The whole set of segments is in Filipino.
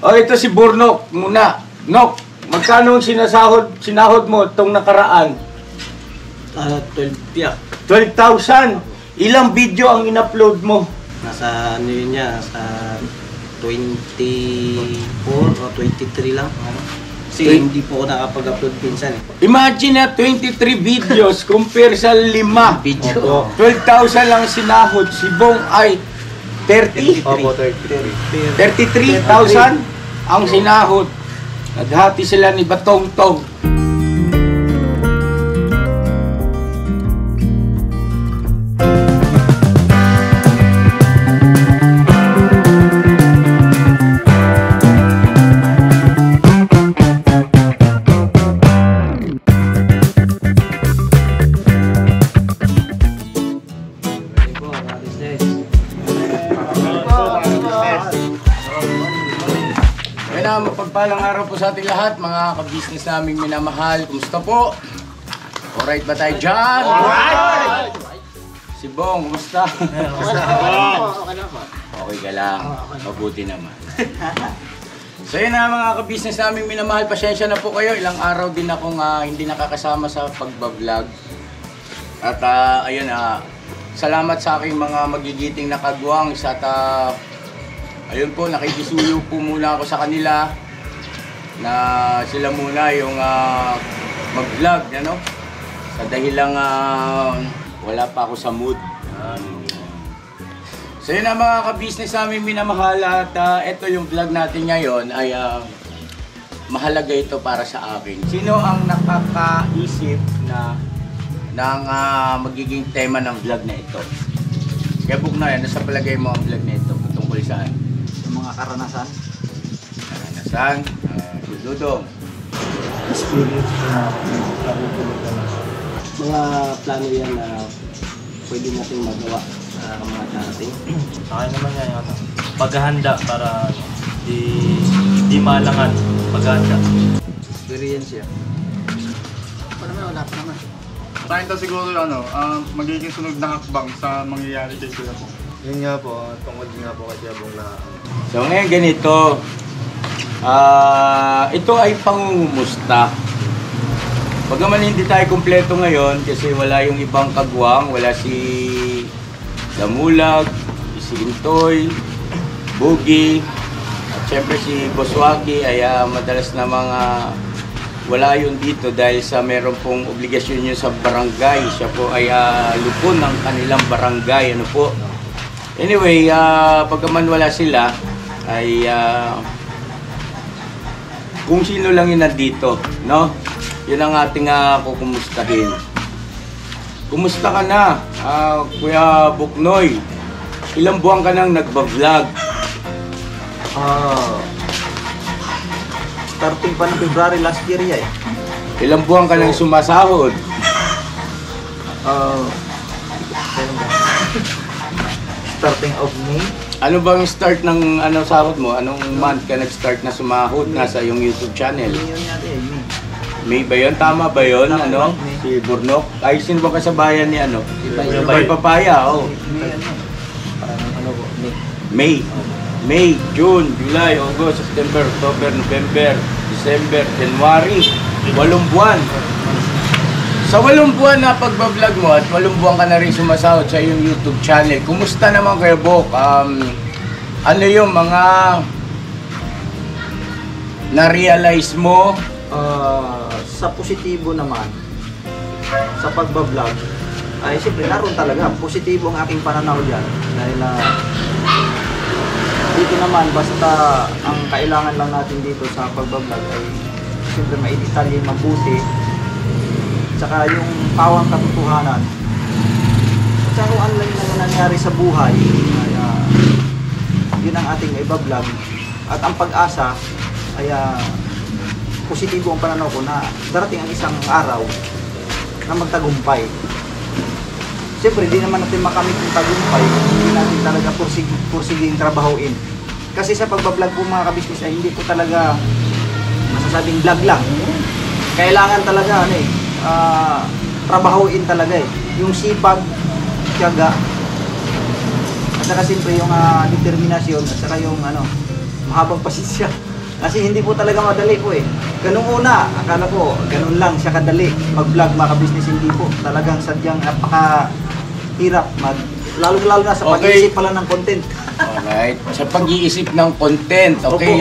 O, ito si Burnok muna. Nok, magkano sinahod mo itong nakaraan? 12 yeah. 12,000. Ilang video ang in-upload mo? Nasa ano yun niya, sa 24 o 23 lang. Kasi hindi po ako nakapag-upload pinsan. Imagine na 23 videos compare sa 5 Video. 12,000 lang sinahod. Si Bong ay 30? Opo, 33. 33,000 ang sinahod. Naghati sila ni Batong Tong. Mapagpalang araw po sa ating lahat, mga ka-business naming minamahal. Kumusta po? Alright ba tayo dyan? Alright! Si Bong, kumusta? Okay ka lang. Mabuti naman. So yun na mga ka-business naming minamahal. Pasensya na po kayo. Ilang araw din akong hindi nakakasama sa pagbablog. At ayun, salamat sa aking mga magigiting na kagwang at ayun po, nakikisuyo po muna ako sa kanila na sila muna yung mag-vlog, ano? Sa dahilang wala pa ako sa mood. So yun na mga ka-business namin minamahal at ito yung vlog natin ngayon ay mahalaga ito para sa akin. Sino ang nakakaisip na ng magiging tema ng vlog na ito? Kaya book na yan, nasa palagay mo ang vlog na ito tungkol saan? Mga karanasan. Karanasan, Dudong. Experience na nakutulog ka na. Mga plano yan na pwede natin magawa sa mga darating. Sa akin naman yan yung paghahanda para di malangan paghahanda. Experience yan. Wala pa naman. Sa akin to siguro magiging sunod na hakbang sa mangyayari kay Kuya po. Yun nga po, tungkol nga po kay Jabong na So ngayon ganito, ito ay pangungumusta. Pagkaman hindi tayo kumpleto ngayon kasi wala yung ibang kagwang, wala si Damulag, si Intoy, Boogie, at syempre si Boswagi ay madalas na mga wala yun dito dahil sa meron pong obligasyon yun sa barangay. Siya po ay lupon ng kanilang barangay. Ano po? Anyway, pagkaman wala sila, ay kung sino lang yun nandito, no? Yun ang ating kukumustahin. Kumusta ka na, Kuya Buknoy? Ilang buwan ka nang nagba-vlog? Starting pa ng February last year eh. Ilang buwan ka nang sumasahod? Starting of May. Ano bang start ng sahod mo? Anong month ka nag-start na sumahod na sa iyong YouTube channel? Yun natin eh, May May. ba yun? Tama ba yun? Tama, Si Burnok? Ay, sino ba kasabayan ni Ibay. Ibay Papaya, oh. May parang May. May. May, June, July, August, September, October, November, December, January. 8 buwan. Sa 8 buwan na pagbablog mo at 8 buwan ka na rin sumasahod sa iyong YouTube channel, kumusta naman Kuya Bok? Ano yung mga na-realize mo? Sa positibo naman, sa pagbablog, ay siyempre naroon talaga. Positibo ang aking pananaw dyan. Dahil dito naman, basta ang kailangan lang natin dito sa pagbablog ay siyempre maidetalye, mabuti. Tsaka yung pawang katotohanan. Tsaka kung ano lang yung nangyari sa buhay, ay yun ang ating ibablog. At ang pag-asa ay positibo ang pananaw ko na darating ang isang araw na magtagumpay. Siyempre, hindi naman natin makamit yung tagumpay kung hindi natin talaga pursiging trabahuin. Kasi sa pagbablog po mga kabisnes ay hindi po talaga masasabing vlog lang. Kailangan talaga trabahuin talaga eh. Yung sipag, tiyaga, at saka siyempre yung determinasyon at saka yung mahabang pasensya. Kasi hindi po talaga madali po eh. Ganung una, akala ko, ganun lang siya kadali. Mag-vlog, mga business, hindi po. Talagang sadyang napaka-hirap. Lalo-lalo na sa pag-iisip pala ng content. Alright. Sa pag-iisip ng content, okay,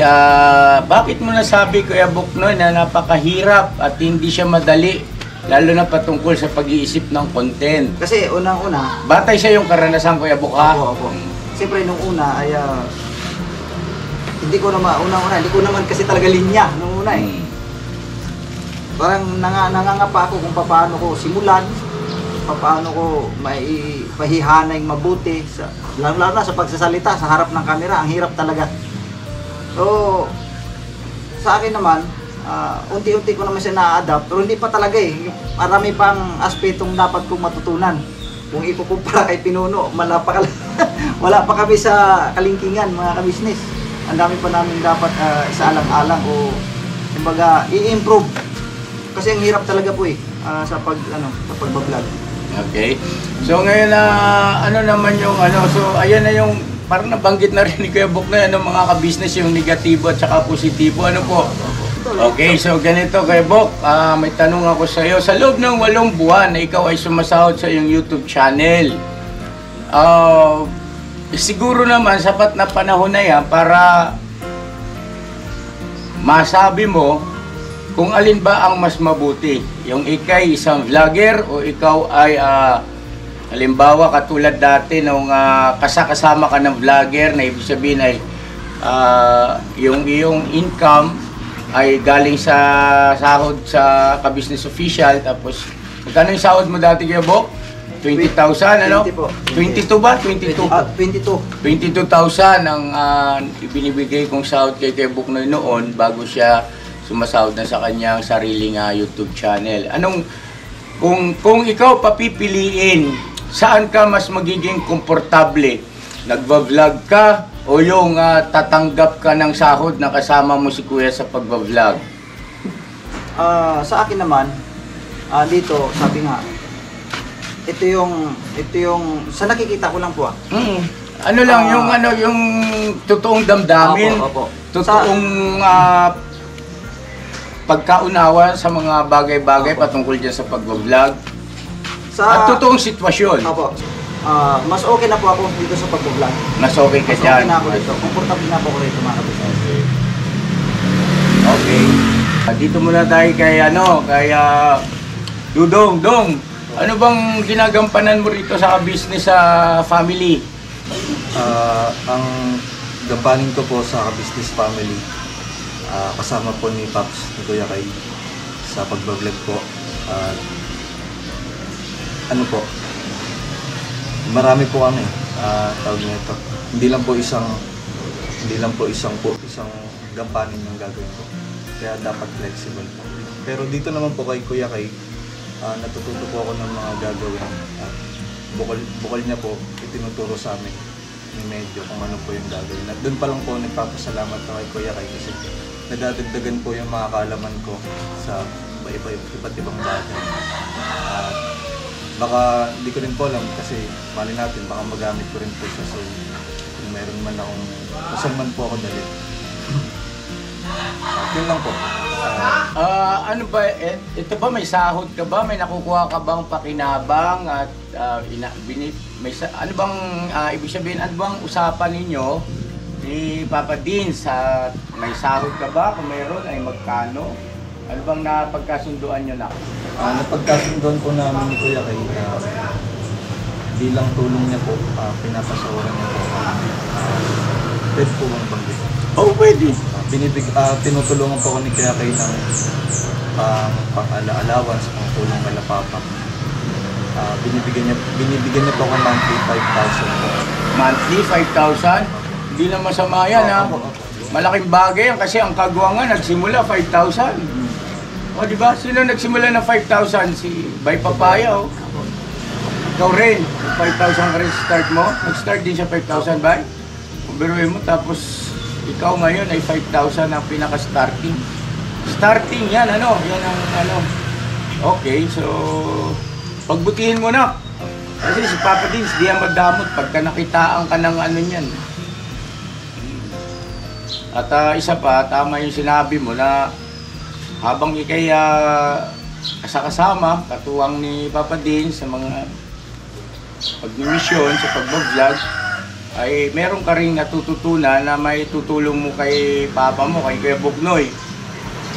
bakit mo nasabi, Kuya Buknoy, na napakahirap at hindi siya madali, lalo na patungkol sa pag-iisip ng content? Kasi unang-una, Batay sa yung karanasan, Kuya Buk, ha? opo. Siyempre nung una ay hindi ko naman kasi talaga linya nung una eh. Parang nangangapa ako kung paano ko simulan, paano ko maipahihanay mabuti, lalo na sa pagsasalita sa harap ng kamera, ang hirap talaga. So, sa akin naman, unti-unti ko naman siya na-adapt, pero hindi pa talaga eh. Marami pang aspetong dapat kong matutunan. Kung ikukumpara kay Pinuno, wala pa kami sa kalingkingan, mga kabisnes. Ang dami pa namin dapat isaalang-alang o kumbaga i-improve. Kasi ang hirap talaga po eh sa pagbablog. Okay. So ngayon ano naman yung so ayan na yung parang nabanggit na rin ni Kuya Buk na mga ka-business yung negatibo at saka positibo. Ano po? Okay, so ganito Kuya Buk, may tanong ako sa iyo. Sa loob ng 8 buwan na ikaw ay sumasahod sa iyong YouTube channel, siguro naman sapat na panahon na yan para masabi mo kung alin ba ang mas mabuti, yung ikay isang vlogger o ikaw ay halimbawa katulad dati nung kasama ka ng vlogger na ibig sabihin ay yung iyong income ay galing sa sahod sa ka-business official, tapos magkano yung sahod mo dati, Kuya Buk? 20,000 ano? 20 po. 22 ba? 22? 22. 22,000 ang ibinibigay kong sahod kay Kuya Buknoy noon bago siya sumasahod na sa kanyang sariling YouTube channel. Kung ikaw papipiliin, saan ka mas magiging komportable? Nagva-vlog ka o yung tatanggap ka ng sahod na kasama mo si Kuya sa pagva-vlog? Sa akin naman, dito, sabi nga, ito yung sa nakikita ko lang po Ano lang yung totoong damdamin, opo. totoong pagkaunawa sa mga bagay-bagay patungkol dyan sa pag-vlog at totoong sitwasyon. Opo. Mas okay na po ako dito sa pag-vlog. Mas okay ka Mas dyan. okay na ako dito. Komportable na po ako rito, mga kabisnes. Okay. Dito muna tayo kay Dudong. Ano bang ginagampanan mo rito sa business sa family? Ang gampanin ko po sa business family, kasama po ni Paps, ni Kuya Kay, sa pagbablog po. Marami po kami, tawag nito. Hindi lang po isang gampanin yung gagawin ko. Kaya dapat flexible po. Pero dito naman po kay Kuya Kay, natututo po ako ng mga gagawin. Bukol niya po, itinuturo sa amin ni Medyo kung ano po yung gagawin. At doon pa lang po nagpapasalamat ako kay Kuya Kay kasi nadadagdagan po yung mga kaalaman ko sa iba't ibang bagay. Baka hindi ko rin po alam kasi mali natin, baka magamit ko rin po siya. So kung meron man akong, kusang man po ako dali. Yun lang po. Ano ba, ito ba may sahod ka ba? May nakukuha ka bang pakinabang? At ano bang, ibig sabihin, ano bang usapan ninyo ni Papa Dean sa may sahod ka ba? Kung mayroon ay magkano? Ano bang napagkasunduan nyo na? Napagkasunduan po namin ni Kuya Kay, bilang tulong niya po, pinapasawaran niya po. Pwede po bang banggit? Oh, pwede. Tinutulungan po ako ni Kuya Kay ng pang-allowance, pang tulong kay Papa. Binibigyan niya po ako monthly 5,000 po. Monthly, 5,000? Hindi na masama yan, ha? Malaking bagay yan kasi ang kagwangan nagsimula 5,000. O, di ba? Sino nagsimula ng 5,000? Si Bay Papaya, o. Ikaw rin, 5,000 ka rin start mo. Nag-start din siya 5,000, Bay. Kung biruin mo, tapos ikaw ngayon ay 5,000 ang pinaka-starting. Starting yan, ano? Yan ang ano. Okay, so pagbutihin mo na. Kasi si Papa Dins, di yan magdamot pagka nakitaan ka ng ano niyan. At isa pa, tama yung sinabi mo na habang ikay kasama, katuwang ni Papa Din sa mga pagmimisyon, sa pag-vlog, ay meron ka rin natututunan na may tutulong mo kay Papa mo, kay Kuya Bugnoy.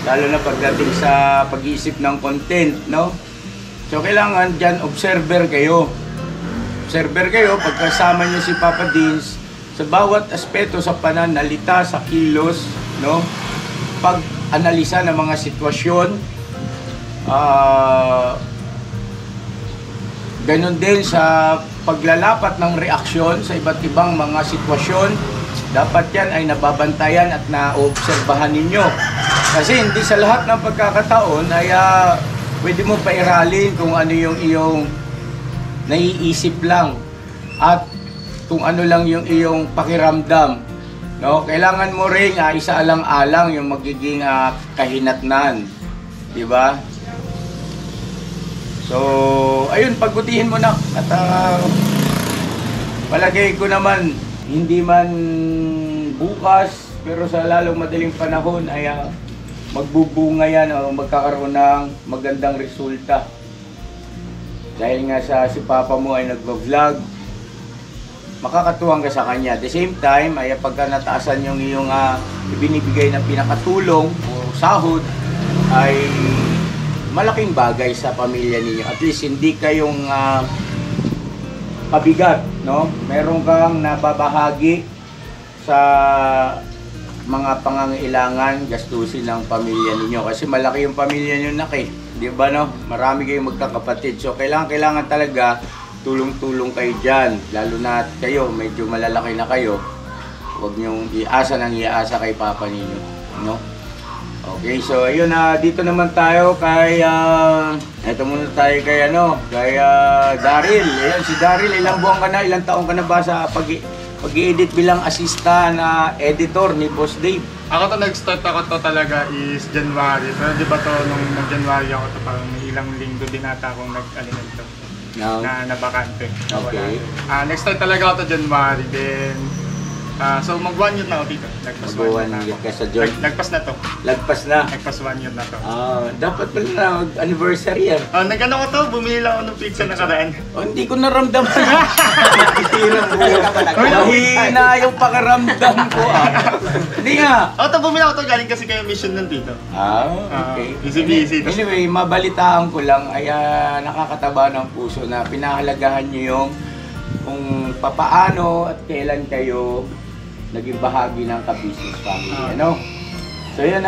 Lalo na pagdating sa pag-iisip ng content, no? So kailangan dyan, observer kayo. Observer kayo, pagkasama niyo si Papa Dins, sa bawat aspeto sa pananalita, sa kilos, no? Pag-analisa ng mga sitwasyon, ganon din sa paglalapat ng reaksyon sa iba't ibang mga sitwasyon. Dapat yan ay nababantayan at naobserbahan ninyo. Kasi hindi sa lahat ng pagkakataon ay pwede mo pairalin kung ano yung iyong naiisip lang at kung ano lang yung iyong pakiramdam. No? Kailangan mo rin isaalang-alang yung magiging kahinatnan. Diba? So, ayun, pagbutihin mo na. At palagay ko naman, hindi man bukas, pero sa lalong madaling panahon ay magbubunga yan o magkakaroon ng magandang resulta. Dahil nga si Papa mo ay nagvo-vlog, makakatuwang ka sa kanya. At the same time, ay pagka nataasan yung iyong ibinibigay na pinakatulong o sahod, ay malaking bagay sa pamilya ninyo. At least hindi kayong pabigat, no? Meron kang nababahagi sa mga pangangailangan, gastusin ng pamilya ninyo. Kasi malaki yung pamilya nyo, di ba, no? Marami kayong magkakapatid. So kailangan talaga tulong-tulong kayo dyan. Lalo na kayo, medyo malalaki na kayo. Huwag nyong iasa kay Papa ninyo, no? Okay, so ayun, dito naman tayo kay eto muna tayo kay Daryl. Ayun, si Daryl, ilang buwan ka na, ilang taon ka na ba sa pag-i-edit bilang assistant editor ni Boss Dave? Ako to, nag-start ako to talaga is January. Pero di ba to, nung nag-January ako to, parang may ilang linggo din ata akong nag-alin to. No. Na bakante. Okay. Nag-start talaga ako to January. Then, so mag 1 year na ako dito. Nagpas 1 year na ako. Ka sa John. Nagpas na to. Lagpas na. Nagpas 1 year na to. Dapat pala na anniversary yan. Nagano ko to, bumili lang ako ng pizza nakaraan. Hindi ko naramdaman. Mahina yung pakiramdam ko. Hindi nga. Bumili ako to, galing kasi kayo mission nandito. Okay. Busy. Anyway, mabalitaan ko lang ay nakakataba ng puso na pinahalagahan nyo yung kung papaano at kailan kayo naging bahagi ng ka-business family. Ano? So yan,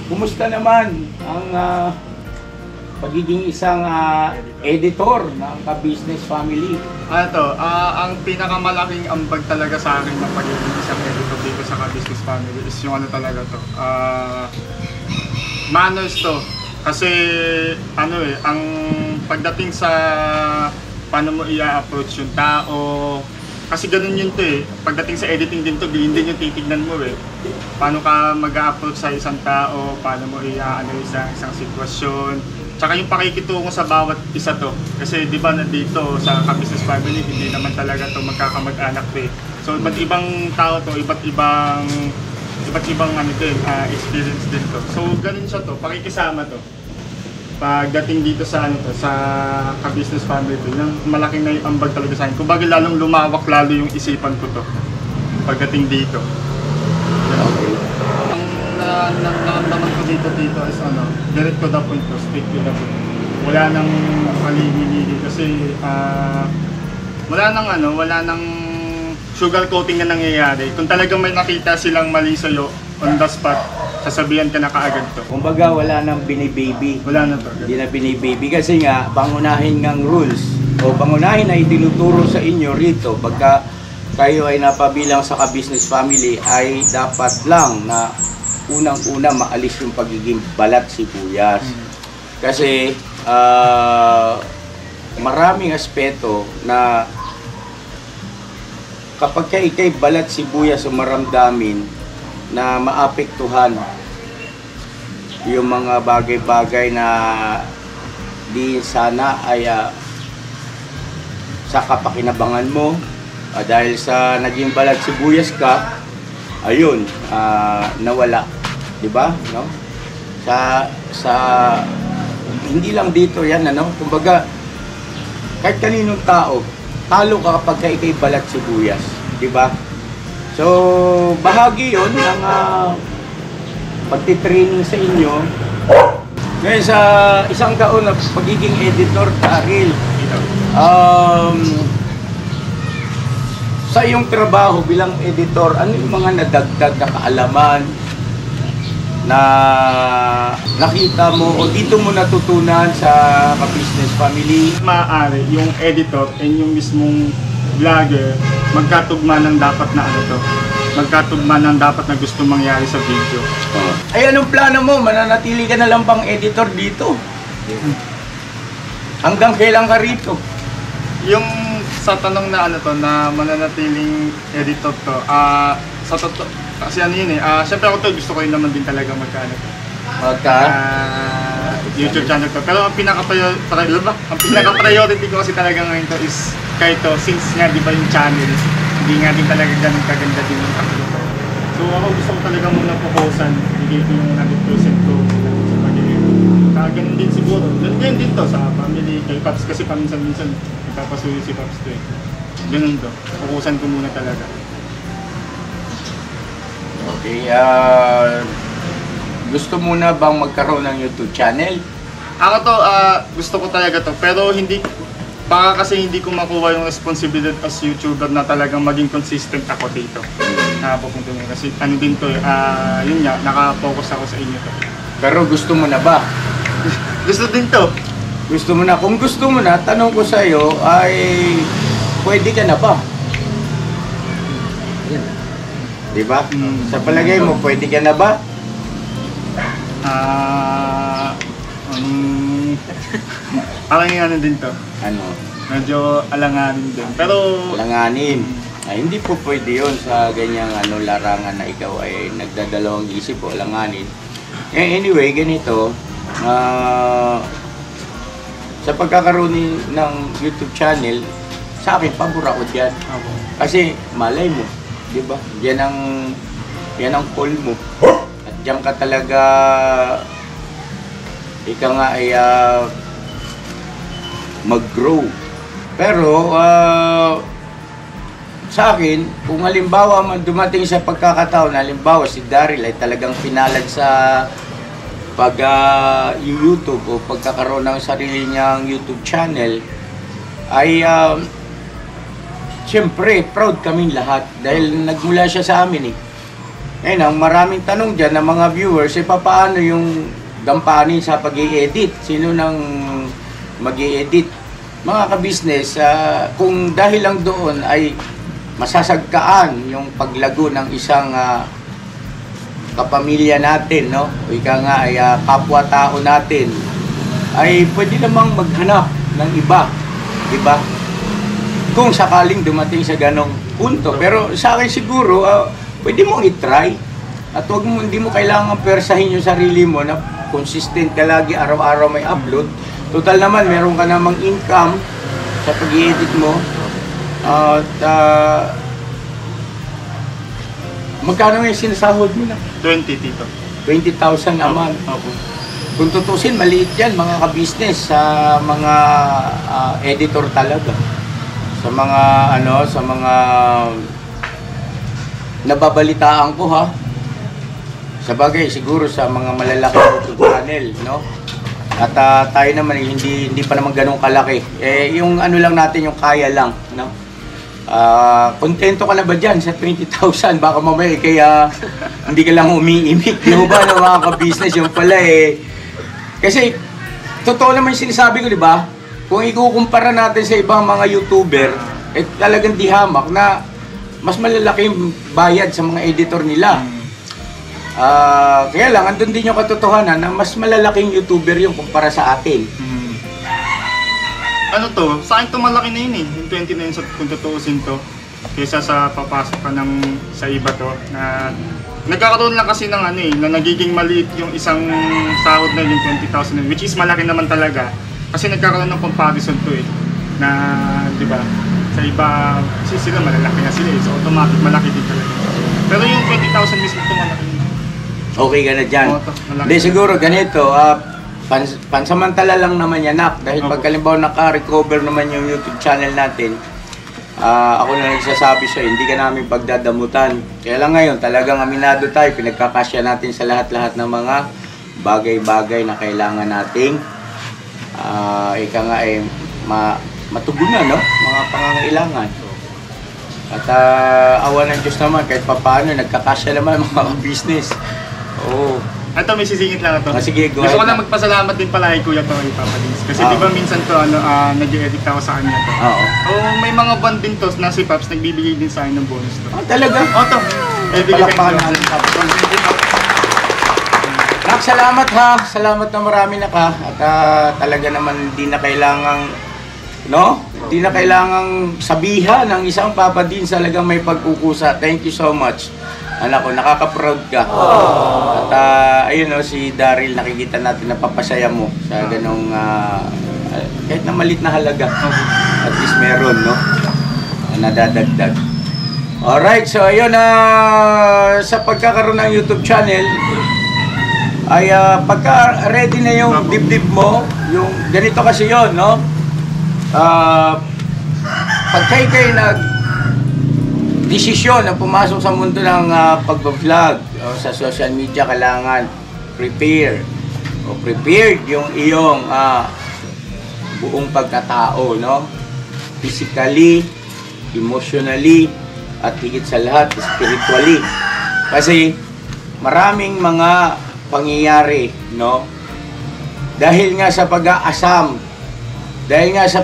kumusta naman ang pagiging isang editor ng ka-business family? Ang pinakamalaking ambag talaga sa akin ng pagiging isang editor dito sa ka-business family is yung talaga to. Manners to. Kasi ang pagdating sa paano mo i-approach yung tao. Kasi ganun yun to Pagdating sa editing din to, yun din yung titignan mo Paano ka mag-approach sa isang tao, paano mo i-analyze ang isang sitwasyon. Tsaka yung pakikitungo sa bawat isa to. Kasi di ba nandito sa ka-business family, hindi naman talaga to magkakamag-anak So iba't ibang tao to, iba't ibang experience din to. So ganun siya to, pakikisama to. Pagdating dito sa sa ka-business family to, yung malaking na yung ambag talaga sa akin. Kumbaga lalong lumawak lalo yung isipan ko to pagdating dito. Okay. Ang naman ko dito is direct to the point to, straight to the point. Wala nang haligi-ligi kasi wala nang sugar coating na nangyayari. Kung talagang may nakita silang mali sa'yo on the spot, sasabihan ka na kaagad to. Kumbaga wala nang binibaby. Wala na to. Hindi na binibaby kasi nga pangunahin ng rules o pangunahin na itinuturo sa inyo rito pagka kayo ay napabilang sa ka-business family ay dapat lang na unang-una maalis yung pagiging balat sibuyas. Kasi maraming aspeto na kapag ikay balat sibuyas o maramdamin na maapektuhan yung mga bagay-bagay na di sana ay sa kapakinabangan mo dahil sa naging balat sibuyas ka, ayun, nawala, 'di ba? No? Sa hindi lang dito 'yan, ano? Kumbaga kahit kaninong tao, talo ka kapag ikay balat sibuyas, 'di ba? So, bahagi 'yon ng pagtitraining sa inyo. Ngayon sa isang taon na pagiging editor, Daryl, sa iyong trabaho bilang editor, ano yung mga nadagdag na kaalaman na nakita mo o dito mo natutunan sa ka-business family? Maaari yung editor and yung mismong vlogger magkatugma ng dapat na ano to. Magkatugma ng dapat na gusto mangyari sa video. Ay, anong plano mo? Mananatili ka na lang pang editor dito? Hanggang kailan ka rito? Yung sa tanong na ano to, na mananatiling editor to, sa totoo, kasi ano yun syempre ako to, gusto ko yun naman din talaga magkano to. YouTube channel to. Pero ang pinaka-priority ko kasi talaga ngayon to is kahit to, since nga di ba yung channel, hindi nga din talaga ganun kaganda din yung upload ko. So ako gusto ko talaga muna focusan, bigay ko yung 100% ko sa pag-edit. Ganun din siguro, ganun din to sa family, kay Paps kasi paminsan-minsan nagpapasuyo si Paps to eh. Ganun to, focusan ko muna talaga. Okay, gusto mo na bang magkaroon ng YouTube channel? Ako to, gusto ko talaga to, pero baka kasi hindi ko makuha yung responsibilidad as YouTuber na talagang maging consistent ako dito. Papunta mo kasi ano din to, yun nga, naka-focus ako sa inyo to. Pero gusto mo na ba? Gusto din to. Gusto mo na? Kung gusto mo na, tanong ko sa'yo ay pwede ka na ba? Di ba? Sa palagay mo, pwede ka na ba? Parang yung ano din to. Ano? Medyo alanganin din. Pero Langanin. Ay, hindi po pwede yun sa ganyang larangan na ikaw ay nagdadalawang isip o langanin. Anyway, ganito. Sa pagkakaroon ng YouTube channel, sa akin, pabor ako dyan. Kasi malay mo, di ba? Yan ang call mo. At diyan ka talaga, ika nga ay mag-grow. Pero sa akin, kung halimbawa man dumating sa pagkakataon, halimbawa si Daryl ay talagang pinalad sa YouTube o pagkakaroon ng sarili niyang YouTube channel, ay siyempre proud kaming lahat dahil nagmula siya sa amin eh. Ngayon, ang maraming tanong dyan ng mga viewers, paano yung gampanin sa pag-i-edit? Sino nang mag-i-edit? Mga ka-business, kung dahil lang doon ay masasagkaan yung paglago ng isang kapamilya natin, no? O ika nga ay kapwa-tao natin, ay pwede namang maghanap ng iba, di ba? Kung sakaling dumating sa ganong punto. Pero sa akin siguro, pwede mong i-try. At hindi mo kailangan persahin yung sarili mo na consistent ka lagi, araw-araw may upload. Total naman, meron ka namang income sa pag-i-edit mo. At magkano yung sinasahod mo na? 20 tito. 20,000 naman. Kung tutusin, maliit yan mga ka-business sa mga editor talaga. Sa mga nababalitaan ko ha. Sa bagay siguro sa mga malalaking YouTube channel, no? At tayo naman hindi pa naman ganun kalaki. Yung ano lang natin, yung kaya lang, no? Kontento ka na ba dyan sa 20,000? Baka mamaya kaya hindi ka lang umiimik, di ba, no, mga ka-business? Yung pala kasi totoo naman yung sinasabi ko, di ba? Kung ikukumpara natin sa ibang mga YouTuber, talagang dihamak na mas malalaki yung bayad sa mga editor nila. Kaya lang, andun din yung katotohanan na mas malalaking YouTuber yung kumpara sa atin. Ano to? Sa akin to malaki na yun eh. Yung 20 na yun kung tutuusin to. Kesa sa papasok pa sa iba to. Na nagkakaroon lang kasi ng na nagiging maliit yung isang sahod na yung 20,000 na, which is malaki naman talaga. Kasi nagkakaroon ng comparison to eh. Na, di ba? Sa iba, kasi sila malalaki na sila eh. So automatic malaki din talaga. Pero yung 20,000 mismo ito malaki. Okay ka na dyan. Oo, to, malaki. Hindi, siguro ganito, pansamantala lang naman yan, Nak. Dahil Opo. pag halimbawa naka-recover naman yung YouTube channel natin, ako na nagsasabi sa'yo, hindi ka namin pagdadamutan. Kaya lang ngayon, talagang aminado tayo, pinagkakasya natin sa lahat-lahat ng mga bagay-bagay na kailangan nating ika nga matugunan, no? Mga pangangailangan. At awa ng Diyos naman, kahit papaano, nagkakasya naman mga business. Oo. Ito, may sisingit lang ito. Sige, go Gusto ko ahead. lang magpasalamat din pala kay Kuya Toy Papadins. Kasi di ba minsan to, nag-edit ako sa kanya to. Oo. May mga bond din to na si Paps nagbibigay din sa akin ng bonus to. Talaga? To. Palakpakan natin, Paps. Nak, salamat ha. Salamat na marami na ka. At talaga naman hindi na kailangang, no? Hindi na kailangang sabihan ng isang Papa din talagang may pagkukusa. Thank you so much. Anak ko, nakaka-proud ka. At ayun no, si Daryl, nakikita natin na papasaya mo sa ganong kahit na malit na halaga. At least meron, no? Nadadagdag. Alright, so ayun sa pagkakaroon ng YouTube channel, ay pagka ready na yung dibdib mo, yung ganito kasi yon, no? Pag kayo nag-desisyon na pumasok sa mundo ng pagbablog o sa social media, kailangan prepared yung iyong buong pagkatao, no? Physically, emotionally, at higit sa lahat, spiritually. Kasi maraming mga pangyayari, no? Dahil nga sa pag-aasam, dahil nga sa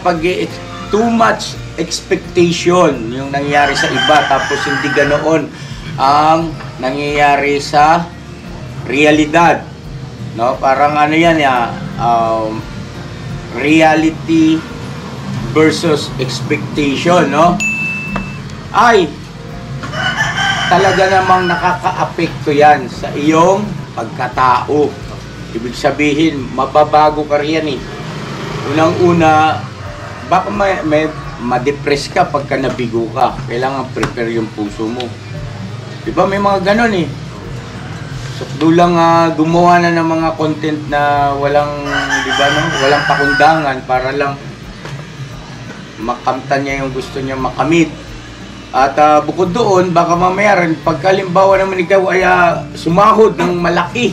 too much expectation yung nangyayari sa iba, tapos hindi ganoon ang nangyayari sa realidad, no? Parang ano yan, reality versus expectation, no? Ay talaga namang nakakaapekto yan sa iyong pagkatao. Ibig sabihin, mababago ka riyan eh. Unang-una, baka ma-depress ka pagka nabigo ka. Kailangan prepare yung puso mo. Diba may mga ganon eh. So, dulang gumawa na ng mga content na walang, diba, no? Walang pakundangan para lang makamtan niya yung gusto niya makamit. At bukod doon, baka mamaya rin, pagkalimbawa naman ikaw ay sumahod ng malaki,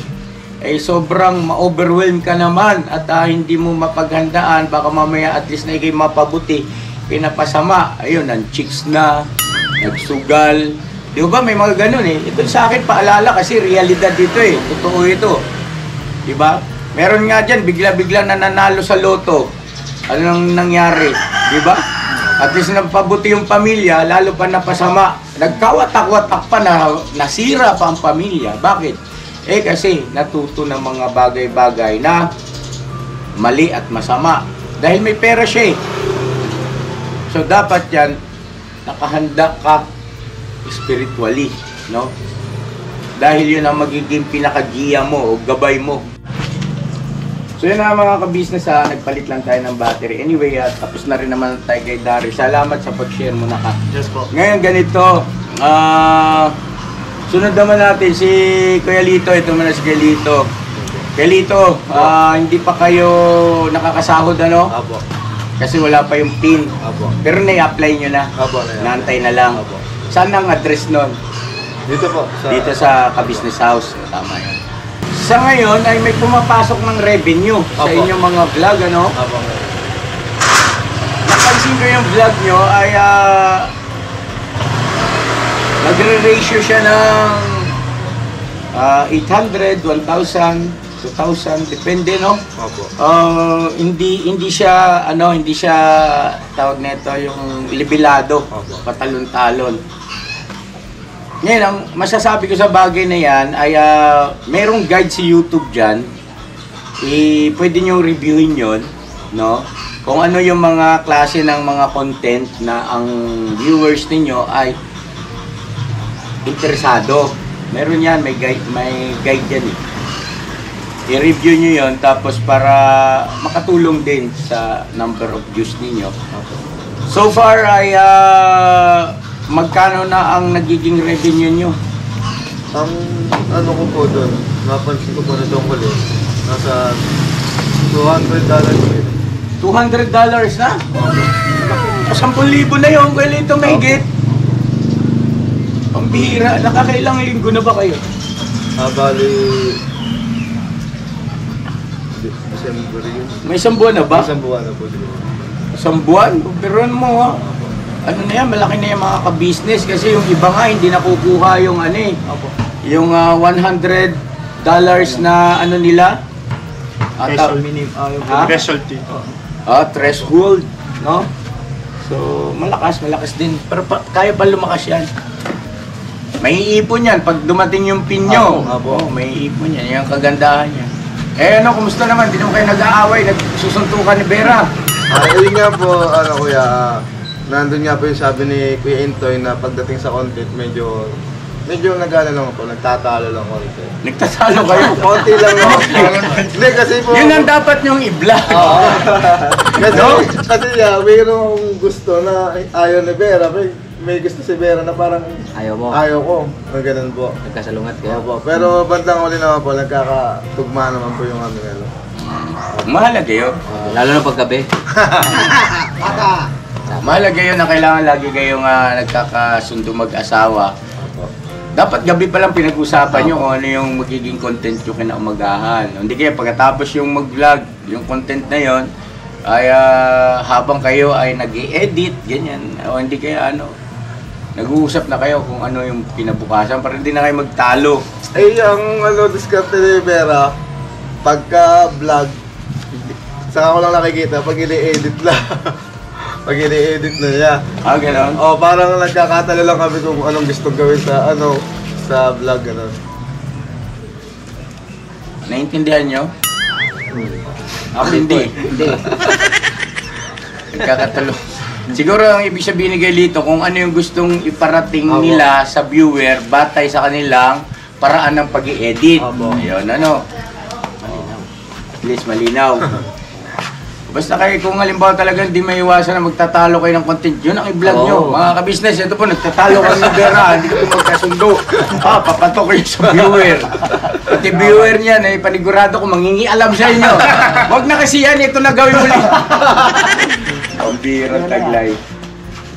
ay sobrang ma-overwhelm ka naman at hindi mo mapaghandaan, baka mamaya at least na ikay mapabuti, pinapasama, ayun, ang chicks na, nagsugal. Di ba may mga ganun eh. Ito sa akin paalala kasi realidad dito eh. Totoo ito. Di ba? Meron nga dyan, bigla-bigla nananalo sa loto. Ano nang nangyari? Di ba? At least napabuti yung pamilya, lalo pa napasama. Nagkawatak-watak pa na nasira pa ang pamilya. Bakit? Eh kasi natuto ng mga bagay-bagay na mali at masama. Dahil may pera siya eh. So dapat yan, nakahanda ka spiritually, no? Dahil yun ang magiging pinakagiya mo o gabay mo. So yun na mga ka-business, nagpalit lang tayo ng battery. Anyway, tapos na rin naman tayo kay Dari. Salamat sa pag-share mo na ka. Yes po. Ngayon ganito, sunod naman natin si Kuya Lito. Ito muna si Kuya Lito. Kuya Lito, hindi pa kayo nakakasahod, ano? Apo. Kasi wala pa yung PIN. Apo. Pero na-apply nyo na. Apo na yan. Naantay na lang. Apo. Saan ang address nun? Dito po. Dito sa ka-business house. Tama yan. Sa ngayon ay may pumapasok ng revenue sa Apo. inyong mga vlog, ano? Apo. Napansin ko yung vlog nyo ay nagre-ratio siya ng 800, 1,000, 2,000, depende, no? Apo. Hindi siya tawag nito yung libilado, Opo. patalon-talon. Ngayon, ang masasabi ko sa bagay na yan ay merong guide si YouTube dyan. Pwede nyo reviewin yon, no? Kung ano yung mga klase ng mga content na ang viewers ninyo ay interesado. Meron yan, may guide yan eh. I-review nyo yon, tapos para makatulong din sa number of views ninyo. So far ay magkano na ang nagiging revenue nyo Ang ano ko po doon, napansin ko po na tungkol nasa $200 po yun. $200 na? 10,000 na yun, kaya ito may higit. Pambihira, nakakailang linggo na ba kayo? Bali, December yun. May 1 buwan na ba? Isang buwan na po siguro. 1 buwan? Pero ano mo ha? Ano na yan, malaki na yung mga ka-business kasi yung iba nga hindi nakukuha yung ano eh. Yung $100 na ano nila. Threshold. Ha? Specialty. Threshold, no? So, malakas din. Pero kaya pa lumakas yan. May iipon yan pag dumating yung pinyo. Apo. May iipon yan. Yan ang kagandahan yan. Eh ano, kumusta naman? Di naman kayo nag-aaway, nagsusuntukan ni Vera. Yun nga po, kuya, nandun nga po yung sabi ni Kuya Intoy na pagdating sa content, medyo nag-ano lang po, nagtatalo lang konti. Nagtatalo kayo. Konti lang naman. Hindi kasi po. Yun ang dapat niyong i-vlog. Kasi mayroong gusto na ayaw ni Vera. May gusto si Vera na parang ayaw ko. Ganun po. Nagkasalungat kayo. Opo. Pero bandang uli naman po, nagkakatugma naman po yung aming ano. Mahalaga yun. Lalo na paggabi. Mahalaga yun na kailangan lagi kayong nagkakasundo mag-asawa. Dapat gabi pa lang pinag-usapan nyo kung ano yung magiging content nyo kinaumagahan. Hindi kaya pagkatapos yung mag-vlog, yung content na yon ay habang kayo ay nag-i-edit, ganyan. O hindi kaya nag-uusap na kayo kung ano yung kinabukasan para hindi na kayo magtalo. Ang diskarte ni Vera, pagka-vlog, saka ko lang nakikita, pag ini-edit lang. Pag ini-edit na niya. Gano'n? Parang nagkakatalo lang kami kung anong gusto gawin sa vlog, gano'n. Naintindihan nyo? Ako hindi. Nagkakatalo. Siguro ang ibig sabihin ni Gaelito, kung ano yung gustong iparating nila sa viewer, batay sa kanilang paraan ng pag-i-edit. Ayun, at least malinaw. Basta kayo kung halimbawa talaga hindi may iwasan na magtatalo kayo ng content, yun ang i-vlog nyo. Mga ka-business, ito po, nagtatalo kayo ng Vera, hindi ko magkasundo. Papatok kayo sa viewer. Pati viewer niyan, panigurado ko, mangingialam sa inyo. Huwag na kasi yan, ito na gawin ulit. Ang bira taglay.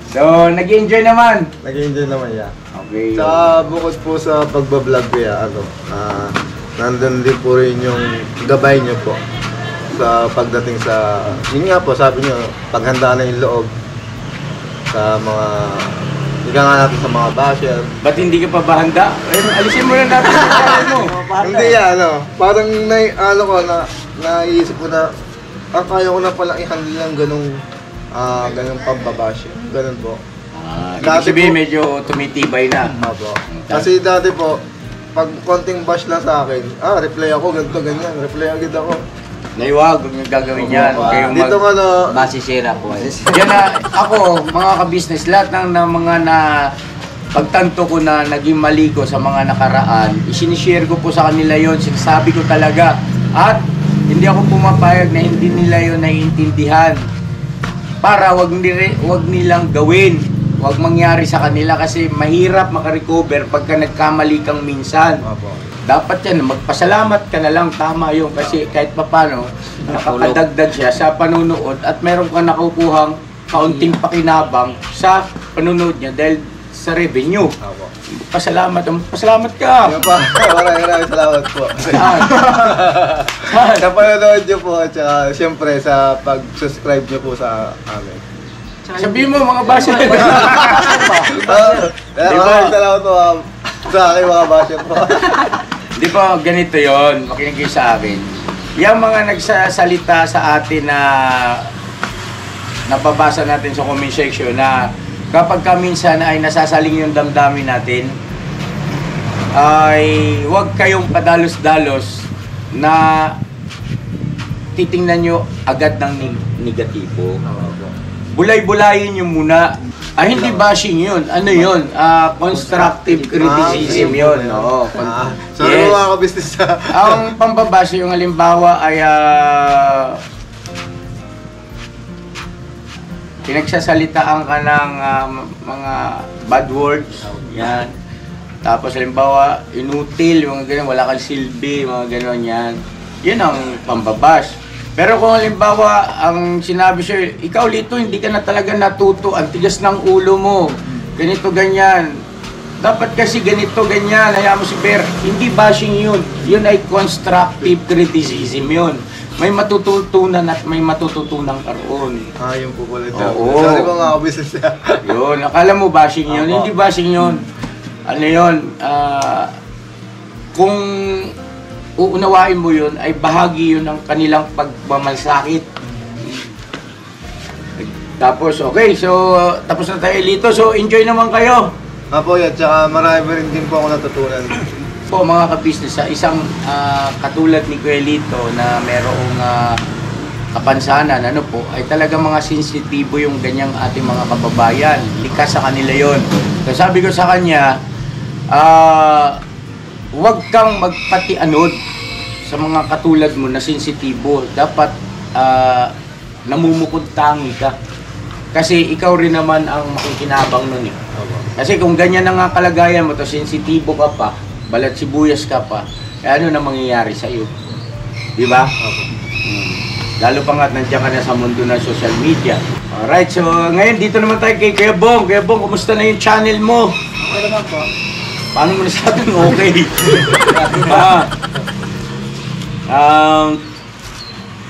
So, nag-enjoy naman. Nag-enjoy naman yan. Okay. Sa bukod po sa pagbablog ko nandun din po rin yung gabay niyo po. Sa pagdating sa, yun nga po, sabi nyo, paghanda na yung loob sa mga, ika nga natin sa mga basher. Ba't hindi ka pa ba handa? Alisin mo na natin sa channel mo. Hindi parang naisip ko na, kaya ko na palang i-handle ng ganung pambabasher. Ganun po. Ibig sabihin medyo tumitibay na. Opo. Kasi dati po, pag konting bash lang sa akin, reply ako, ganito, ganyan, reply agad ako. Naiwag, huwag nyo gagawin yan. Huwag kayong Dito nga Masisira po. Yan ako, mga ka-business, lahat ng mga pagtanto ko na naging mali ko sa mga nakaraan, isinishare ko po sa kanila yon, sinasabi ko talaga. At hindi ako pumapayag na hindi nila yon naiintindihan. Para wag nilang gawin. Huwag mangyari sa kanila kasi mahirap makarecover pagka nagkamali kang minsan. Dapat yan, magpasalamat ka na lang, tama yun. Kasi kahit papano, nakakadagdag siya sa panunood at meron kang nakukuhang kaunting pakinabang sa panunood niya dahil sa revenue. Pasalamat ka! Maraming salamat po. Sa panonood niyo po at siyempre sa pag-subscribe niyo po sa amin. Sabihin mo mga basher. Maraming salamat po sa aking mga basher po. Di ba ganito yon, makinig kayo sa akin. Yung mga nagsasalita sa atin na napabasa natin sa comment section na kapag minsan ay nasasaling yung damdamin natin, ay huwag kayong padalos-dalos na titingnan nyo agad ng negatibo. Bulay-bulayin nyo muna. Hindi bashing yun. Ano yun? Constructive criticism yun. Oo. So, ano mga ka-business Ang pambabasa yung halimbawa ay pinagsasalitaan ka ng mga bad words. Yan. Tapos halimbawa, inutil, yung mga ganyan, wala kang silbi, mga gano'n yan. Yan ang pambabash. Pero kung halimbawa, ang sinabi siya, ikaw Lito, hindi ka na talaga natuto, ang tigas ng ulo mo, ganito, ganyan. Dapat kasi ganito, ganyan, hayaan mo si Ber. Hindi bashing yun. Yun ay constructive criticism yun. May matututunan at may matututunan ka roon. Yun po pala ito. Oo. Sorry po mga business niya. Yun, akala mo bashing yun. Hindi bashing yun. Ano yun, kung uunawain mo yun, ay bahagi yun ng kanilang pagmamalsakit. Tapos, okay, so tapos na tayo Lito. So, enjoy naman kayo. Apo, at saka marami rin din po ako natutunan. Po mga ka-business, sa isang katulad ni Kuya Lito na merong kapansanan, ano po, ay talaga mga sensitibo yung ganyang ating mga kababayan. Likas sa kanila yon. So sabi ko sa kanya, huwag kang magpatianod sa mga katulad mo na sensitibo. Dapat namumukod tangi ka. Kasi ikaw rin naman ang makikinabang nun eh. Kasi kung ganyan na nga kalagayan mo, to sensitibo ka pa, balat sibuyas ka pa, eh ano na mangyayari sa iyo? Di ba? Lalo pa nga nandiyan ka na sa mundo ng social media. Alright, so ngayon dito naman tayo kay Kuya Bong. Kuya Bong, kumusta na yung channel mo? Okay naman po. Paano mo nasabing okay?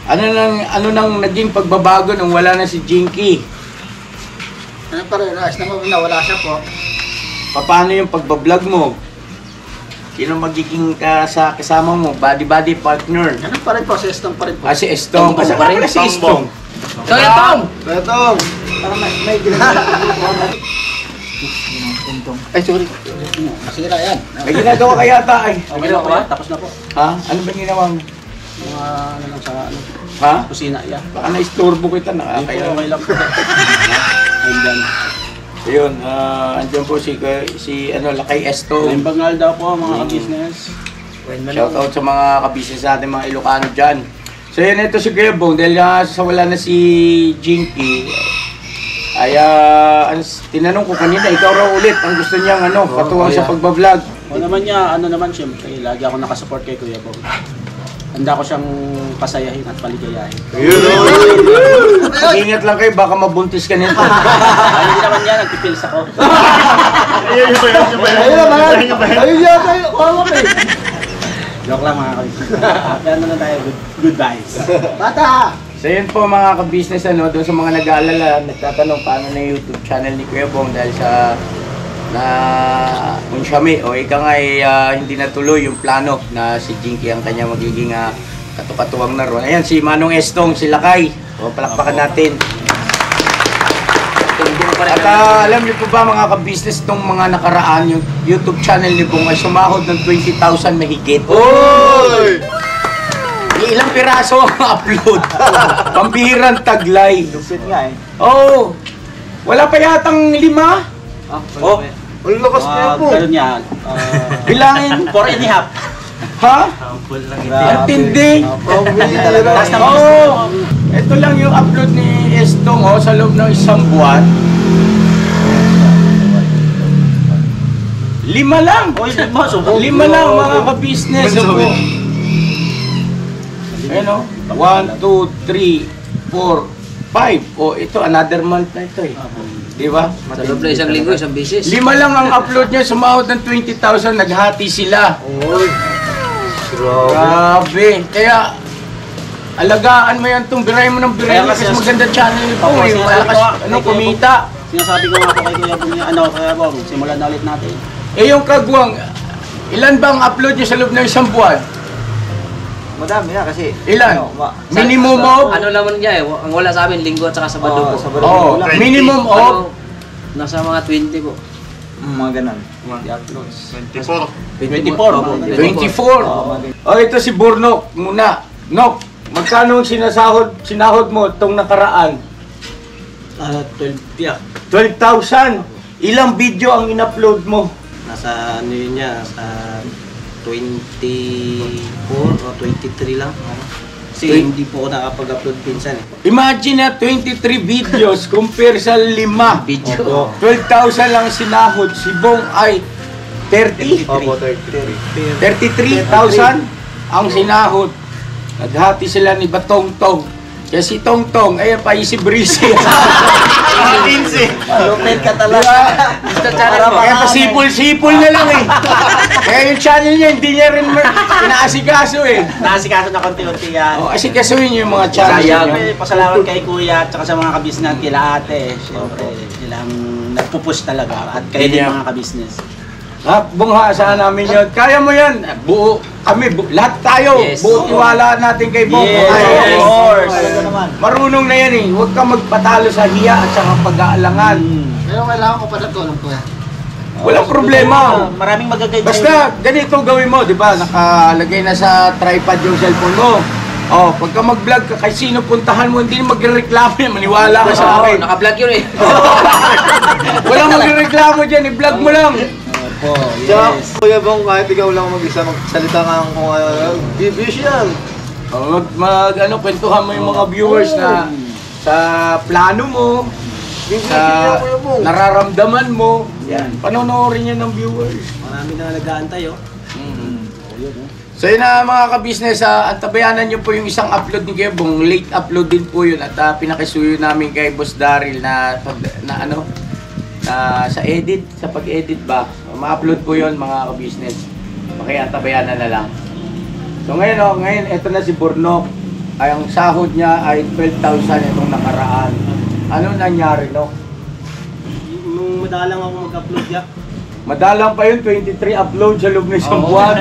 Ano nang naging pagbabago nung wala na si Jinky? Ano pa rin, nawala siya po. Paano yung pagbablog mo? Sino magiging kasama mo? Body partner? Ano pa rin po, si Estong pa rin po. Si Estong. Kasi pa rin si Estong. So, Etong! Parang may ginagawa Ay, sorry. Masira yan. May ginagawa ka yata ay. Okay na po ba? Tapos na po. Ha? Ano ba ginawa mo? Mga ano lang sa Ha? kusina yan. Baka na-istorbo kita na. Okay lang po. Ayun dyan. Ayun, andyan po si Lakay Estong. May bangal daw po mga ka-business. Shoutout sa mga ka-business natin, mga Ilocano dyan. So yun, ito si Kuya Bong, dahil sa wala na si Jinky, ay tinanong ko kanina, ikaw raw ulit ang gusto niyang katuwang sa pagbablog. O naman niya, siyempre, lagi ako nakasupport kay Kuya Bong. Handa ko siyang pasayahin at paligayahin. Ingat lang kayo, baka mabuntis ka nito. Hindi naman niya, nagpipils ako. Ayun ba yan? Joke lang mga ka-business. Kaya na tayo, good vibes. Bata! So yun po mga ka-business, doon sa mga nag-aalala, nagtatanong paano na yung YouTube channel ni Kuya Bong dahil sa unsyami o ika nga hindi natuloy yung plano na si Jinky ang kanya magiging katukatuwang na ron. Ayan si Manong Estong, si Lakay. O palakpakan natin. At alam niyo po ba mga ka-business, itong mga nakaraan yung YouTube channel ni Bong ay sumahod ng 20,000 mahigit. Oy! Ilang piraso ang upload. Pambihirang taglay. Lupit nga eh. Oh, wala pa yatang 5. Oh, Ang lakas niya po. ganun yan. Bilangin. 4.5. Ha? Sample lang ito. Ang tindi. Taas na Oh, ito lang yung upload ni Estong sa loob ng isang buwan. 5 lang. Oy, 5. 5 lang mga ka-business. Ayan 1, 2, 3, 4, 5. Oh, ito another month na ito eh. Di ba? Sa loob na isang linggo, isang bisis. 5 lang ang upload niya, sumahod ng 20,000, naghati sila. Oy! Grabe. Kaya, alagaan mo yan itong biray mo ng biray Kaya kasi kasi- maganda channel po Opo, eh. sinasabi Malakas, ko, kumita. Sinasabi ko nga po kay Kuya Bong, Kuya Bong, simulan na ulit natin. Eh yung kagwang, ilan bang upload niya sa loob ng isang buwan? Madami na kasi. Ilan? Minimum of? Ano naman niya eh, ang wala sa amin, linggo at saka sabado po. Oh, minimum of? Nasa mga 20 po. Mga ganun. 24. 24. Oh, ito si Burnok muna. Nok, magkano ang sinahod mo itong nakaraan? 12 yeah. 12,000. Ilang video ang in-upload mo? Nasa ano yun niya, sa 24 o 23 lang. Kasi hindi po ako nakapag-upload pinsan eh. Imagine na 23 videos compare sa 5 Video. 12,000 lang sinahod. Si Bong ay 30? Opo, 33. 33,000 ang sinahod. Naghati sila ni Batongtong. Kaya si Tongtong, ayan pa si Breezy. Lupit ka Diba? talaga. Kaya pa sipol-sipol na lang eh. Kaya yung channel niya, hindi niya rin inaasikaso eh. Nasikaso na konti-unti yan. O, asikasuhin niyo yung mga channel niyo. Siyempre, pasalamat kay Kuya at saka sa mga kabisnes kila ate. Siyempre, silang nagpupush talaga. At kayo din mga kabisnes. Ha, bungha saan namin yun. Kaya mo yan. Buo kami, lahat tayo. Yes. Buo tiwala natin kay Bong. Yes, Ay, of course. Talaga naman. marunong na yan eh. Huwag kang magpatalo sa hiya at saka pag-aalangan. Pero kailangan ko pa na tulong ko. Walang problema. Maraming magagay Basta ganito gawin mo, di ba? Nakalagay na sa tripod yung cellphone mo. Oh, pagka mag-vlog ka, kay sino puntahan mo, hindi magreklamo yan. Maniwala ka sa akin. Naka-vlog yun eh. Walang magreklamo dyan, i-vlog mo lang. Opo, Tsaka, yes. Kuya Bong, kahit ikaw lang mag-isa, magsalita nga kung ano, busy yan. Oh, kwentuhan mo yung mga viewers na sa plano mo, sa nararamdaman mo. Yan, panonoorin yan ng viewers. Marami na nag-aantay, oh. So yun na mga kabisnes, antabayanan nyo po yung isang upload ni Kuya Bong, late upload din po yun at pinakisuyo namin kay Boss Daryl na sa edit, sa pag-edit ba, ma-upload po yun mga kabisnes. Makiantabayanan na lang. So ngayon, eto na si Burnok. Ay, ang sahod niya ay 12,000 itong nakaraan. Ano nangyari, no? Nung madalang ako mag-upload ya. Madalang pa yun, 23 upload sa loob ng isang buwan.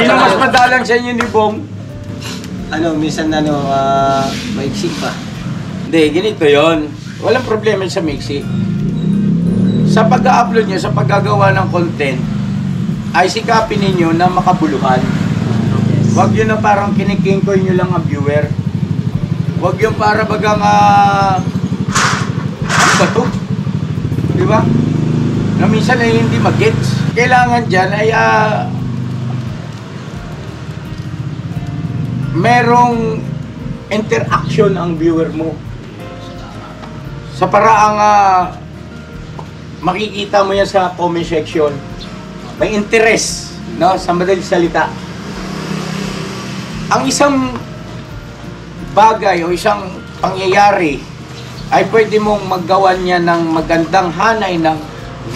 Sino mas madalang sa inyo ni Bong? Minsan maiksik pa. Hindi, ganito yon. Walang problema sa mixing. Sa pag-upload nyo, sa paggagawa ng content, ay sikapin ninyo na makabuluhan. Huwag yun na parang kinikingkoy nyo lang ang viewer. Huwag yung para bagang ano ba to? Di ba? Na minsan ay hindi mag-gets. Kailangan dyan ay merong interaction ang viewer mo. Sa paraang makikita mo yan sa comment section. May interest, no? Sa madaling salita. Ang isang bagay o isang pangyayari ay pwede mong maggawa niya ng magandang hanay ng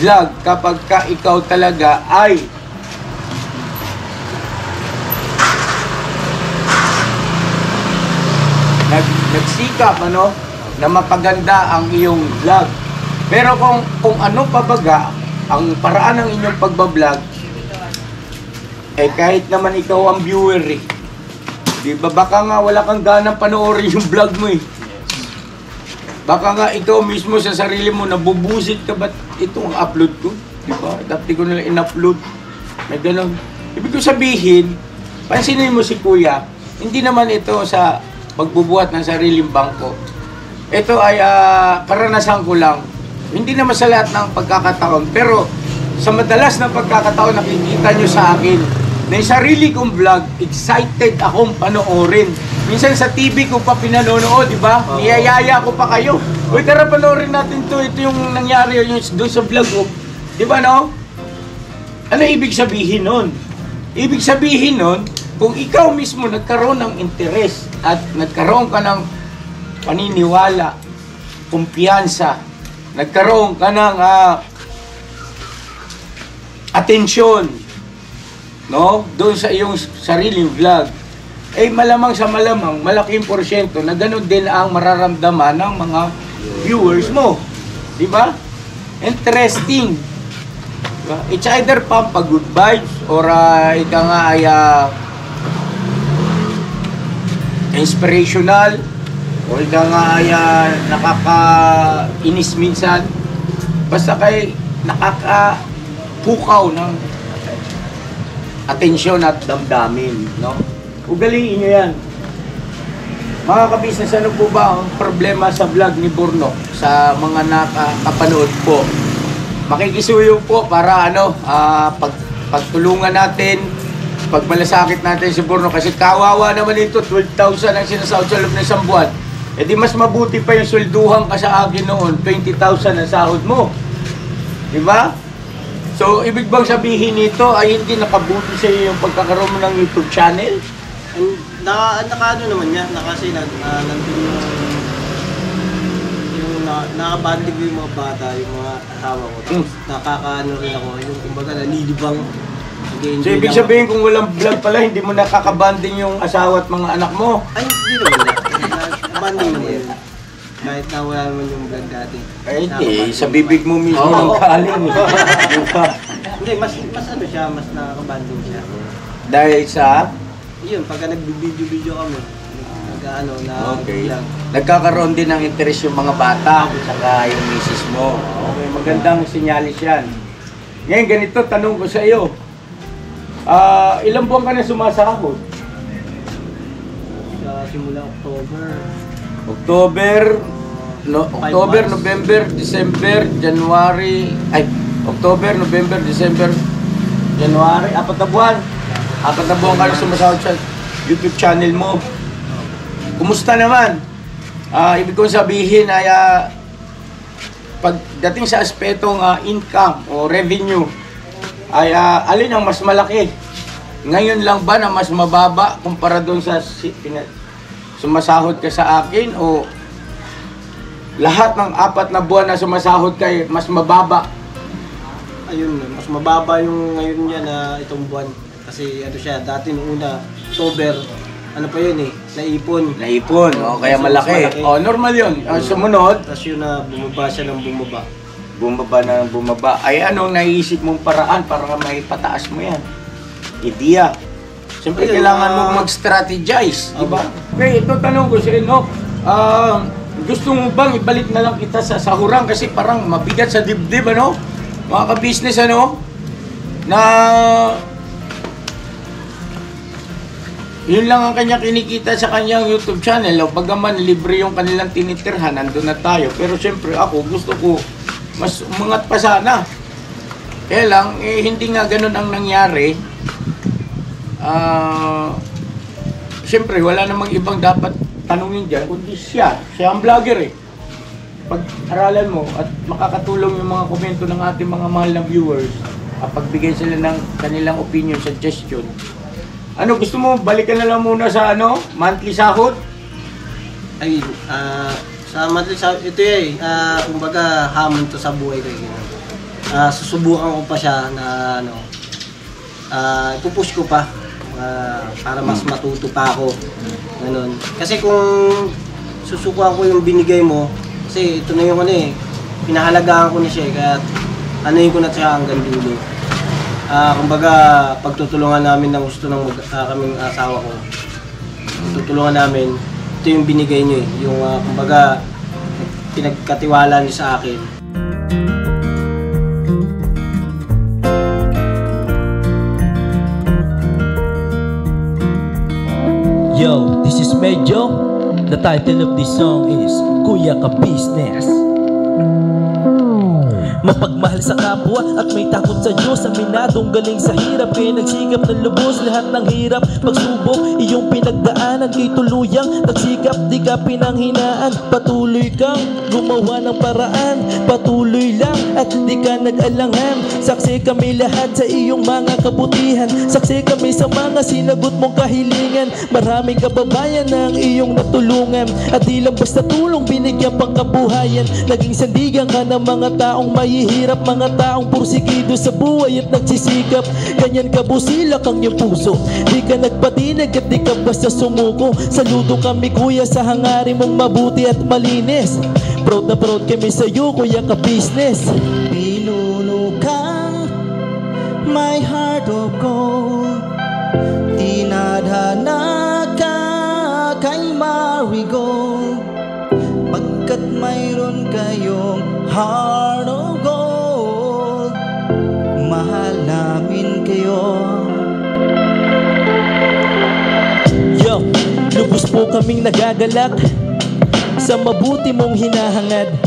vlog kapag ka ikaw talaga ay nagsikap na mapaganda ang iyong vlog. Pero kung ano pabaga ang paraan ng inyong pagbablog, kahit naman ikaw ang viewer eh. Di ba baka nga wala kang ganang panoorin yung vlog mo eh. Baka nga ikaw mismo sa sarili mo nabubusit ka, ba't itong upload ko? Di ba? Dati ko nila in-upload. May ganun. Ibig ko sabihin, pansinin mo si Kuya, hindi naman ito sa pagbubuhat ng sariling bangko. Ito ay karanasan ko lang. Hindi naman sa lahat ng pagkakataon, pero sa madalas na pagkakataon nakikita nyo sa akin na yung sarili kong vlog, excited akong panoorin. Minsan sa TV ko pa pinanonood, di ba? Niyayaya ko pa kayo. Uy, tara panoorin natin to. Ito yung nangyari yung doon sa vlog ko. Di ba, no? Ano ibig sabihin nun? Ibig sabihin nun, kung ikaw mismo nagkaroon ng interes at nagkaroon ka ng paniniwala, kumpiyansa, nagkaroon ka ng atensyon, no? Doon sa iyong sariling vlog, malamang sa malamang, malaking porsyento na ganun din ang mararamdaman ng mga viewers mo. Di ba? Interesting. Diba? It's either good vibes or ika nga ay inspirational o ika nga ay nakakainis minsan. Basta kay nakakapukaw ng atensyon at damdamin, no? Ugaliin nyo yan. Mga kabisnes, ano po ba ang problema sa vlog ni Burnok sa mga nakakapanood po? Makikisuyo po para pagtulungan natin, pagmalasakit natin si Burnok kasi kawawa naman ito, 12,000 ang sinasahod sa loob ng isang buwan. Di mas mabuti pa yung swelduhan ka sa akin noon, 20,000 ang sahod mo. Di ba? So, ibig bang sabihin nito ay hindi nakabuti sa iyo yung pagkakaroon mo ng YouTube channel? Naka-ano naman yan, kasi nandun yung nakabanding ko yung mga bata, yung mga asawa ko. Tapos nakakaano rin ako, yung kumbaga nalilibang. So, ibig sabihin kung walang vlog pala, hindi mo nakakabanding yung asawa at mga anak mo? Ay, hindi naman na. Banding naman yun. Kahit na wala naman yung vlog dati. Ay, hindi. Sa bibig mo mismo ng kaling. Hindi, mas ano siya, mas nakakabanding siya. Dahil sa? Yun, pagka nag-video kami, nag-ano na Okay. vlog. Nagkakaroon din ng interest yung mga bata saka yung misis mo. Okay, magandang sinyalis yan. Ngayon, ganito, tanong ko sa iyo. Ilang buwan ka na sumasahod? Simula October. October, November, December, January, October, November, December, January, 4 na buwan. 4 na buwan ka na sumasahod sa YouTube channel mo. Kumusta naman? Ibig kong sabihin ay pagdating sa aspetong income o revenue, ay alin ang mas malaki? Ngayon lang ba na mas mababa kumpara doon sa sumasahod ka sa akin o lahat ng 4 na buwan na sumasahod ka mas mababa? Ayun, mas mababa yung ngayon niya na itong buwan. Kasi ano siya, dati nung una, October, ano pa yun naipon. Naipon, kaya So, malaki. malaki. Normal yun. Sumunod, Tapos yun na bumaba siya ng bumaba. bumaba. Ay anong naiisip mong paraan para may pataas mo yan? Ideya. Siyempre Ayun, kailangan mong mag-strategize, di ba? Okay, ito tanong ko sa Enoch. Gusto mo bang ibalik na lang kita sa sahuran kasi parang mabigat sa dibdib, ano? Mga ka-business, ano? Na yun lang ang kanya kinikita sa kanyang YouTube channel. O bagaman libre yung kanilang tinitirhan, nandun na tayo. Pero siyempre ako, gusto ko mas umangat pa sana. Kaya lang, hindi nga ganun ang nangyari. Siyempre, wala namang ibang dapat tanungin dyan, kundi siya. Siya ang vlogger eh. Pag-aralan mo at makakatulong yung mga komento ng ating mga mahal na viewers, pagbigay sila ng kanilang opinion, suggestion. Ano, gusto mo balikan na lang muna sa monthly sahod? Ay, sa monthly sahod, ito kumbaga hamon to sa buhay ko. Susubukan ko pa siya na ipupush ko pa para mas matuto pa ako. Ganun. Kasi kung susukuan ko yung binigay mo, kasi ito na yung pinahalagaan ko na siya, kaya anuhin ko na siya hanggang dulo. Kumbaga, pagtutulungan namin ng gusto ng kaming asawa ko, tutulungan namin, ito yung binigay niyo yung kumbaga, pinagkatiwala niyo sa akin. Yo, this is Medyo. The title of this song is Kuya Ka Business. Mapagmahal sa kapwa at may takot sa Diyos. Aminadong galing sa hirap, kaya nagsikap ng lubos lahat ng hirap. Pagsubok, iyong pinagdaanan, kay tuluyang nagsikap, di ka pinanghinaan. Patuloy kang gumawa ng paraan, patuloy lang at di ka nag-alangan. Saksi kami lahat sa iyong mga kabutihan, saksi kami sa mga sinagot mong kahilingan. Maraming kababayan na ang iyong natulungan, at di lang basta tulong, binigyan pang kabuhayan. Naging sandigan ka ng mga taong mahihirap, mga taong pursigido sa buhay at nagsisikap. Ganyan ka busilak ang iyong puso, di ka nagpatinag at di ka basta sumuko. Saludo kami kuya sa hangarin mong mabuti at malinis. Proud na proud kami sa iyo, Kuya Ka Business. Pinulukang my heart of gold, tinadhana ka kay marigold. Pagkat mayroon kayong heart of gold, mahal namin kayo. Yo, lubos po kaming nagagalak sa mabuti mong hinahangad.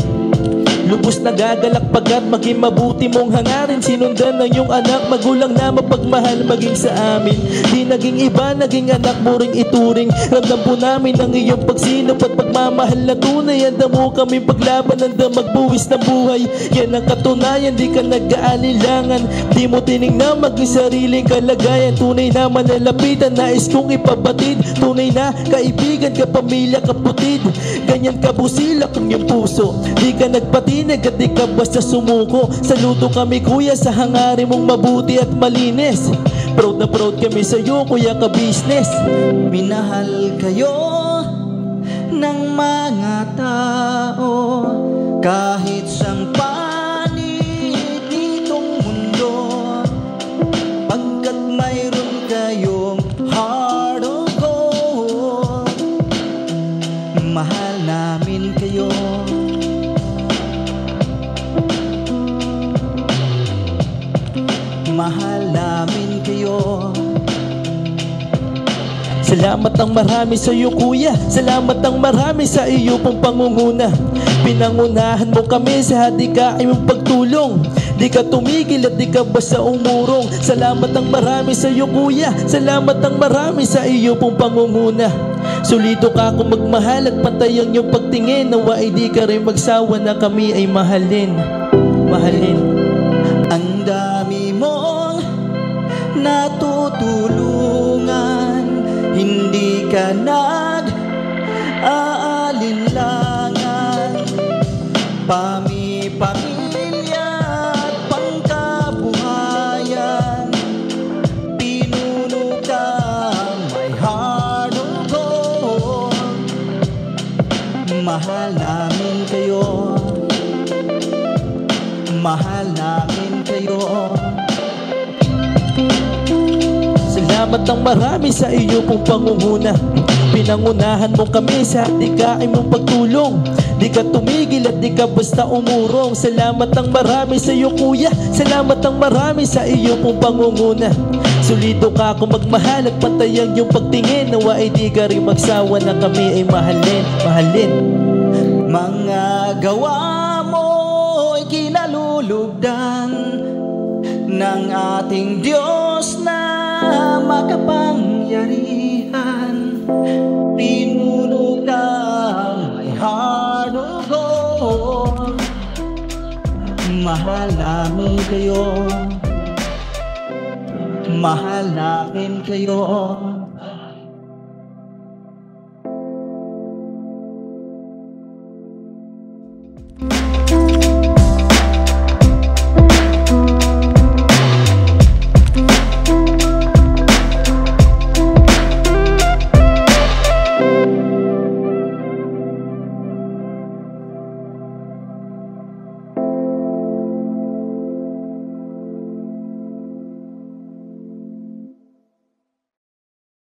Lubos na gagalak pagkat maging mabuti mong hangarin. Sinundan ng iyong anak, magulang na mapagmahal maging sa amin. Di naging iba, naging anak mo ring ituring. Ramdam po namin ang iyong pagsinop at pagmamahal na tunay. Handa mo kami paglaban, handa magbuwis ng buhay. Yan ang katunayan, di ka nag-aalilangan. Di mo tinignan maging sariling kalagayan. Tunay na manalapitan, nais kong ipabatid. Tunay na kaibigan, kapamilya, kaputid. Ganyan kabusilak ang iyong puso. Di ka nagpatinag at di ka basta sumuko. Saludo kami kuya sa hangarin mong mabuti at malinis. Proud na proud kami sa'yo kuya ka-business. Minahal kayo ng mga tao kahit sang panig nitong mundo, pagkat mayroon kayong heart of gold. Mahal namin kayo. Mahal namin kayo. Salamat ang marami sa iyo kuya. Salamat ang marami sa iyo pong pangunguna. Pinangunahan mo kami sa hadikain mong pagtulong. Di ka tumigil at di ka basta umurong. Salamat ang marami sa iyo kuya. Salamat ang marami sa iyo pong pangunguna. Solido ka kung magmahal at pantay ang iyong pagtingin. Nawa ay di ka rin magsawa na kami ay mahalin. Mahalin. Ang dami mong natutulungan, hindi ka nag-aalinlangan. Pamilya at pangkabuhayan, pinuno kang may heart of gold. Mahal namin kayo. Mahal namin kayo. Salamat ang marami sa iyo pong pangunguna. Pinangunahan mo kami sa hadikain mong pagtulong. Di ka tumigil at di ka basta umurong. Salamat ang marami sa iyo kuya. Salamat ang marami sa iyo pong pangunguna. Solido ka kung magmahal at pantay ang iyong pagtingin. Nawa ay di ka rin magsawa na kami ay mahalin. Mahalin. Mga gawa mo'y kinalulugdan ng ating Diyos na makapangyarihan. Pinuno kang may heart of gold. Mahal namin kayo. Mahal namin kayo.